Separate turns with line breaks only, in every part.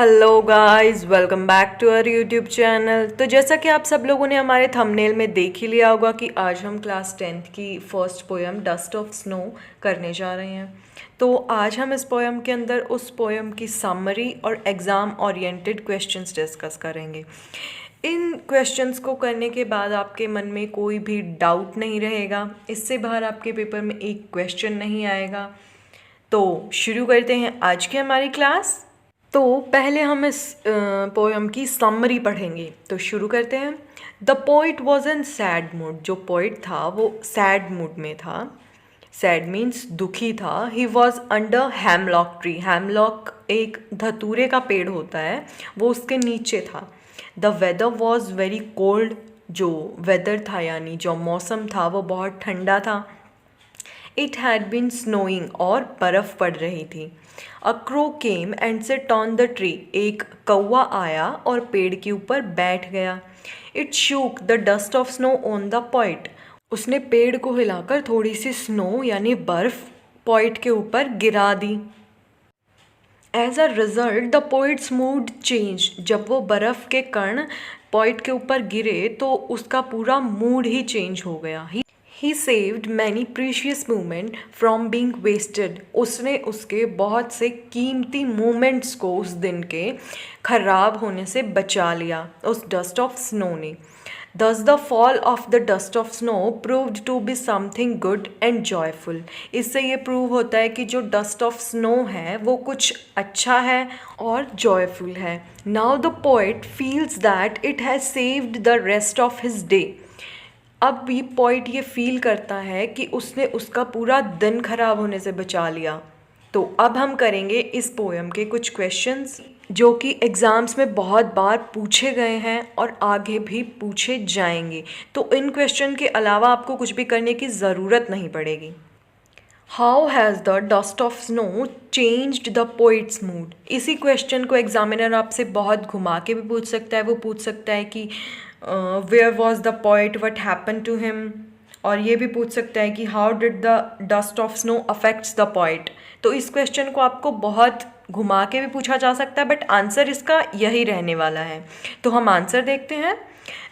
Hello guys, welcome back to our YouTube channel. तो जैसा कि आप सब लोगों ने हमारे थंबनेल में देख ही लिया होगा कि आज हम क्लास 10th की first poem dust of snow करने जा रहे हैं। तो आज हम इस पोएम के अंदर उस पोएम की समरी और एग्ज़ाम ओरिएंटेड क्वेश्चंस डिस्कस करेंगे। इन क्वेश्चंस को करने के बाद आपके मन में कोई भी डाउट नहीं रहेगा, इससे बाहर आपके पेपर में एक क्वेश्चन नहीं आएगा। तो शुरू करते हैं आज की हमारी क्लास। तो पहले हम इस पोएम की समरी पढ़ेंगे, तो शुरू करते हैं। The poet was in sad mood. जो पोइट था वो सैड मूड में था। सैड मीन्स दुखी था। He was under hemlock tree. Hemlock एक धतूरे का पेड़ होता है, वो उसके नीचे था। The weather was very cold. जो वेदर था यानी जो मौसम था वो बहुत ठंडा था। इट हैड बीन स्नोइंग और बर्फ़ पड़ रही थी। A crow came and sit on the tree. एक कौवा आया और पेड़ के ऊपर बैठ गया। It shook the dust of snow on the point. उसने पेड़ को हिलाकर थोड़ी सी स्नो यानी बर्फ़ पॉइंट के ऊपर गिरा दी। As a result the poet's mood change. जब वो बर्फ़ के कण पॉइंट के ऊपर गिरे तो उसका पूरा मूड ही चेंज हो गया। He saved many precious moments from being wasted. उसने उसके बहुत से कीमती मोमेंट्स को उस दिन के खराब होने से बचा लिया उस डस्ट ऑफ स्नो ने। Thus the fall of the dust of snow proved to be something good and joyful. इससे ये प्रूव होता है कि जो डस्ट ऑफ स्नो है वो कुछ अच्छा है और जॉयफुल है। Now the poet feels that it has saved the rest of his day. अब भी पोइट ये फील करता है कि उसने उसका पूरा दिन खराब होने से बचा लिया। तो अब हम करेंगे इस पोएम के कुछ क्वेश्चंस जो कि एग्ज़ाम्स में बहुत बार पूछे गए हैं और आगे भी पूछे जाएंगे। तो इन क्वेश्चन के अलावा आपको कुछ भी करने की ज़रूरत नहीं पड़ेगी। How has the dust of snow changed the poet's mood. इसी क्वेश्चन को एग्जामिनर आपसे बहुत घुमा के भी पूछ सकता है। वो पूछ सकता है कि where was the poet, what happen to him. और ये भी पूछ सकता है कि how did the dust of snow affects the poet. तो इस क्वेश्चन को आपको बहुत घुमा के भी पूछा जा सकता है, बट आंसर इसका यही रहने वाला है। तो हम आंसर देखते हैं।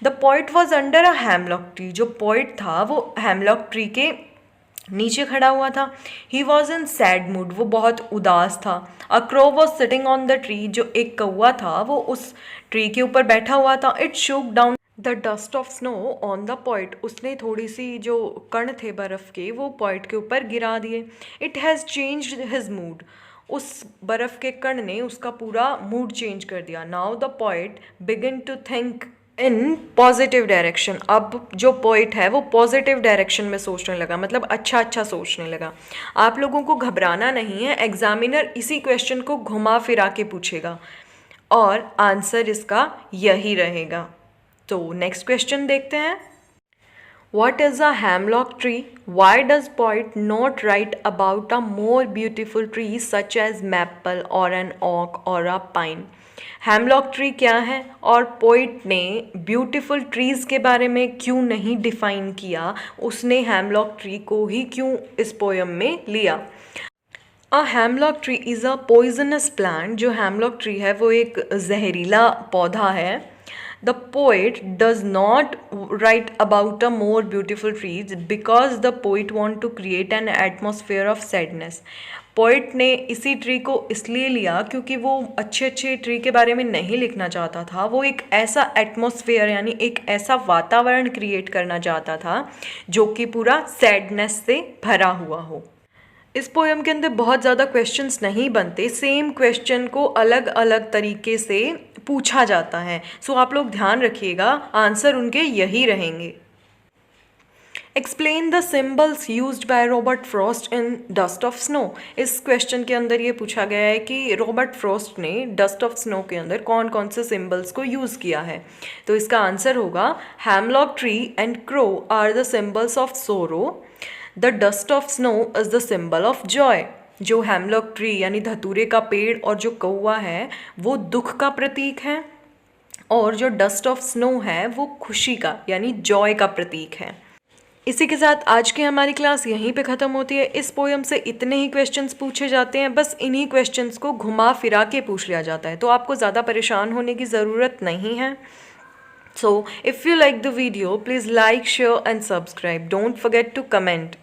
The poet was under a hemlock tree. जो पोइट था वो हैमलॉक ट्री के नीचे खड़ा हुआ था। He was in sad mood. वो बहुत उदास था। A crow was sitting on the tree. जो एक कौवा था वो उस ट्री के ऊपर बैठा हुआ था। It shook down the dust of snow on the point. उसने थोड़ी सी जो कण थे बर्फ़ के वो पॉइंट के ऊपर गिरा दिए। It has changed his mood. उस बर्फ़ के कण ने उसका पूरा मूड चेंज कर दिया। Now the point begin to think in positive direction. अब जो पोइट है वो पॉजिटिव डायरेक्शन में सोचने लगा, मतलब अच्छा अच्छा सोचने लगा। आप लोगों को घबराना नहीं है, एग्जामिनर इसी क्वेश्चन को घुमा फिरा के पूछेगा और आंसर इसका यही रहेगा। तो नेक्स्ट क्वेश्चन देखते हैं। What is a hemlock tree? Why does poet not write about a more beautiful tree such as maple or an oak or a pine? Hemlock tree क्या है और पोइट ने ब्यूटीफुल ट्रीज़ के बारे में क्यों नहीं डिफ़ाइन किया? उसने हैमलॉक ट्री को ही क्यों इस पोएम में लिया? A hemlock tree is a poisonous plant. जो हैमलॉक ट्री है वो एक जहरीला पौधा है। The poet does not write about a more beautiful trees because the poet want to create an atmosphere of sadness. Poet ने इसी ट्री को इसलिए लिया क्योंकि वो अच्छे अच्छे ट्री के बारे में नहीं लिखना चाहता था। वो एक ऐसा एटमॉस्फेयर यानी एक ऐसा वातावरण क्रिएट करना चाहता था जो कि पूरा सैडनेस से भरा हुआ हो। इस पोएम के अंदर बहुत ज़्यादा क्वेश्चंस नहीं बनते, सेम क्वेश्चन को अलग अलग तरीके से पूछा जाता है। सो आप लोग ध्यान रखिएगा, आंसर उनके यही रहेंगे। Explain the symbols used by Robert Frost in dust of snow. इस क्वेश्चन के अंदर ये पूछा गया है कि रॉबर्ट फ्रॉस्ट ने डस्ट ऑफ स्नो के अंदर कौन कौन से सिम्बल्स को यूज़ किया है। तो इसका आंसर होगा hemlock tree and crow are the symbols of sorrow. The dust of snow is the symbol of joy. जो हैमलॉक ट्री यानी धतूरे का पेड़ और जो कौवा है वो दुख का प्रतीक है, और जो डस्ट ऑफ स्नो है वो खुशी का यानी जॉय का प्रतीक है। इसी के साथ आज की हमारी क्लास यहीं पे ख़त्म होती है। इस पोयम से इतने ही क्वेश्चंस पूछे जाते हैं, बस इन्हीं क्वेश्चंस को घुमा फिरा के पूछ लिया जाता है, तो आपको ज़्यादा परेशान होने की ज़रूरत नहीं है। So, if you like the video, please like, share and subscribe. Don't forget to comment.